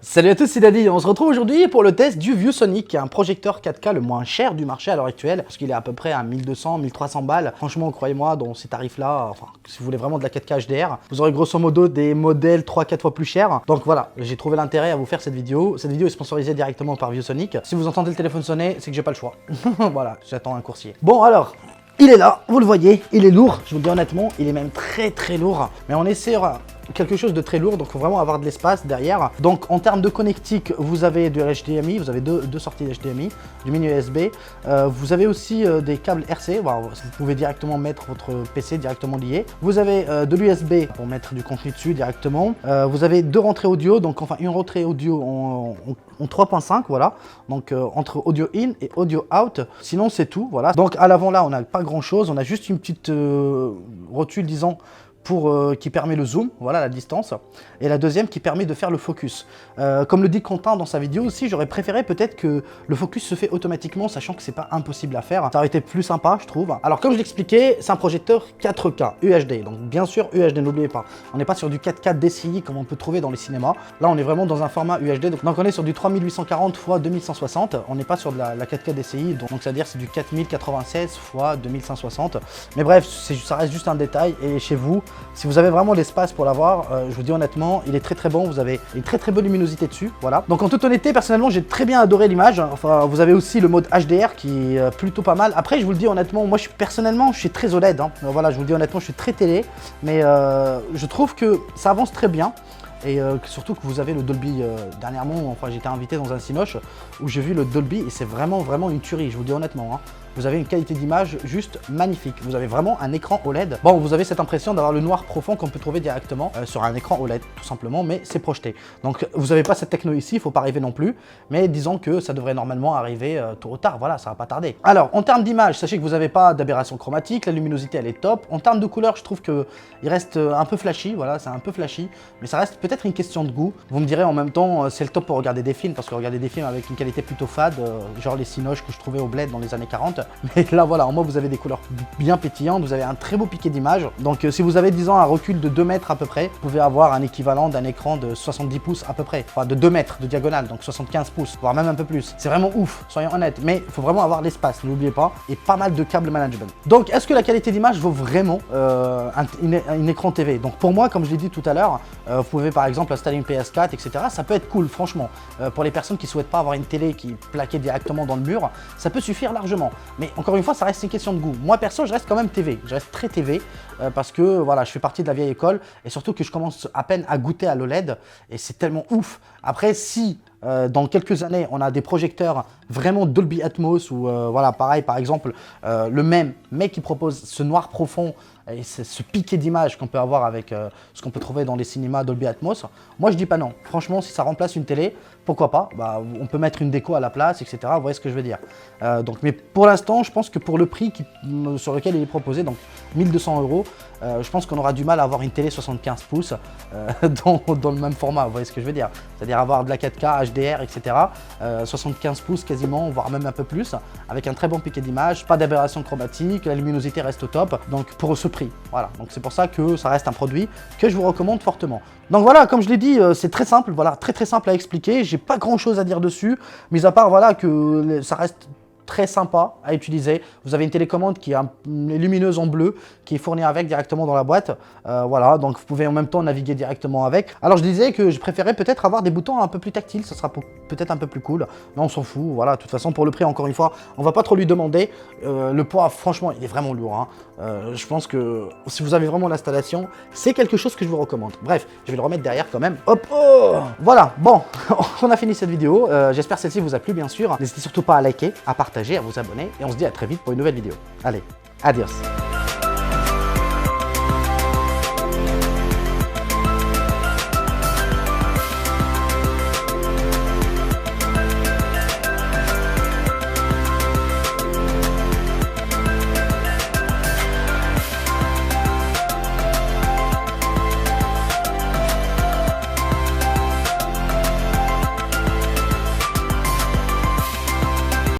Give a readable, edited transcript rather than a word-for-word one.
Salut à tous, c'est Daddy. On se retrouve aujourd'hui pour le test du ViewSonic, qui est un projecteur 4K le moins cher du marché à l'heure actuelle, parce qu'il est à peu près à 1200, 1300 balles. Franchement, croyez-moi, dans ces tarifs-là, enfin, si vous voulez vraiment de la 4K HDR, vous aurez grosso modo des modèles 3-4 fois plus chers. Donc voilà, j'ai trouvé l'intérêt à vous faire cette vidéo. Cette vidéo est sponsorisée directement par ViewSonic. Si vous entendez le téléphone sonner, c'est que j'ai pas le choix. Voilà, j'attends un coursier. Bon alors, il est là, vous le voyez, il est lourd, je vous le dis honnêtement, il est même très lourd. Mais on est sur quelque chose de très lourd, donc il faut vraiment avoir de l'espace derrière. Donc en termes de connectique, vous avez du HDMI, vous avez deux sorties HDMI, du mini USB. Vous avez aussi des câbles RC, vous pouvez directement mettre votre PC directement lié. Vous avez de l'USB pour mettre du contenu dessus directement. Vous avez deux rentrées audio, donc enfin une rentrée audio en 3.5, voilà. Donc entre audio in et audio out. Sinon c'est tout, voilà. Donc à l'avant là, on n'a pas grand chose, on a juste une petite rotule, disons, qui permet le zoom, voilà la distance, et la deuxième qui permet de faire le focus. Comme le dit Quentin dans sa vidéo aussi, j'aurais préféré peut-être que le focus se fait automatiquement, sachant que c'est pas impossible à faire. Ça aurait été plus sympa, je trouve. Alors comme je l'expliquais, c'est un projecteur 4K UHD, donc bien sûr UHD, n'oubliez pas. On n'est pas sur du 4K DCI comme on peut trouver dans les cinémas. Là, on est vraiment dans un format UHD, donc on est sur du 3840 x 2160. On n'est pas sur de la 4K DCI, donc c'est-à-dire c'est du 4096 x 2560. Mais bref, ça reste juste un détail, et chez vous, si vous avez vraiment l'espace pour l'avoir, je vous dis honnêtement, il est très bon, vous avez une très bonne luminosité dessus, voilà. Donc en toute honnêteté, personnellement, j'ai très bien adoré l'image. Enfin, vous avez aussi le mode HDR qui est plutôt pas mal. Après, je vous le dis honnêtement, moi personnellement, je suis très OLED, hein. Voilà, je vous le dis honnêtement, je suis très télé, mais je trouve que ça avance très bien. Et surtout que vous avez le Dolby, dernièrement, enfin j'étais invité dans un Cinoche où j'ai vu le Dolby et c'est vraiment une tuerie, je vous le dis honnêtement, hein. Vous avez une qualité d'image juste magnifique, vous avez vraiment un écran OLED. Bon, vous avez cette impression d'avoir le noir profond qu'on peut trouver directement sur un écran OLED, tout simplement, mais c'est projeté. Donc vous n'avez pas cette techno ici, il ne faut pas rêver non plus, mais disons que ça devrait normalement arriver tôt ou tard, voilà, ça va pas tarder. Alors, en termes d'image, sachez que vous n'avez pas d'aberration chromatique, la luminosité elle est top. En termes de couleur, je trouve qu'il reste un peu flashy, voilà, c'est un peu flashy, mais ça reste peut-être une question de goût. Vous me direz en même temps, c'est le top pour regarder des films, parce que regarder des films avec une qualité plutôt fade, genre les Cinoches que je trouvais au Bled dans les années 40. Mais là voilà, en moi vous avez des couleurs bien pétillantes, vous avez un très beau piqué d'image. Donc si vous avez disons un recul de 2 mètres à peu près, vous pouvez avoir un équivalent d'un écran de 70 pouces à peu près. Enfin de 2 mètres de diagonale, donc 75 pouces, voire même un peu plus. C'est vraiment ouf, soyons honnêtes, mais il faut vraiment avoir l'espace, n'oubliez pas, et pas mal de câbles management. Donc est-ce que la qualité d'image vaut vraiment un écran TV? Donc pour moi, comme je l'ai dit tout à l'heure, vous pouvez par exemple installer une PS4, etc. Ça peut être cool, franchement. Pour les personnes qui souhaitent pas avoir une télé qui est plaquée directement dans le mur, ça peut suffire largement. Mais encore une fois, ça reste une question de goût. Moi perso, je reste quand même TV, je reste très TV parce que voilà, je fais partie de la vieille école et surtout que je commence à peine à goûter à l'OLED et c'est tellement ouf. Après, si dans quelques années, on a des projecteurs vraiment Dolby Atmos ou voilà, pareil, par exemple, le même mec qui propose ce noir profond et ce piqué d'image qu'on peut avoir avec ce qu'on peut trouver dans les cinémas Dolby Atmos, moi je dis pas non. Franchement, si ça remplace une télé, pourquoi pas? Bah, on peut mettre une déco à la place, etc. Vous voyez ce que je veux dire. Donc, mais pour l'instant, je pense que pour le prix sur lequel il est proposé, donc 1200 €, je pense qu'on aura du mal à avoir une télé 75 pouces dans le même format, vous voyez ce que je veux dire. C'est-à-dire avoir de la 4K, HDR, etc. 75 pouces quasiment, voire même un peu plus, avec un très bon piqué d'image, pas d'aberration chromatique, la luminosité reste au top, donc pour ce prix, voilà. Donc c'est pour ça que ça reste un produit que je vous recommande fortement. Donc voilà, comme je l'ai dit, c'est très simple, voilà, très simple à expliquer, j'ai pas grand chose à dire dessus, mis à part voilà que ça reste très sympa à utiliser. Vous avez une télécommande qui est lumineuse en bleu, qui est fournie avec directement dans la boîte. Voilà, donc vous pouvez en même temps naviguer directement avec. Alors je disais que je préférais peut-être avoir des boutons un peu plus tactiles, ça sera peut-être un peu plus cool, mais on s'en fout. Voilà, de toute façon pour le prix, encore une fois, on va pas trop lui demander. Le poids, franchement, il est vraiment lourd, hein. Je pense que si vous avez vraiment l'installation, c'est quelque chose que je vous recommande. Bref, je vais le remettre derrière quand même. Hop, oh, voilà, bon, on a fini cette vidéo. J'espère que celle-ci vous a plu, bien sûr. N'hésitez surtout pas à liker, à partager, à vous abonner, et on se dit à très vite pour une nouvelle vidéo. Allez, adios.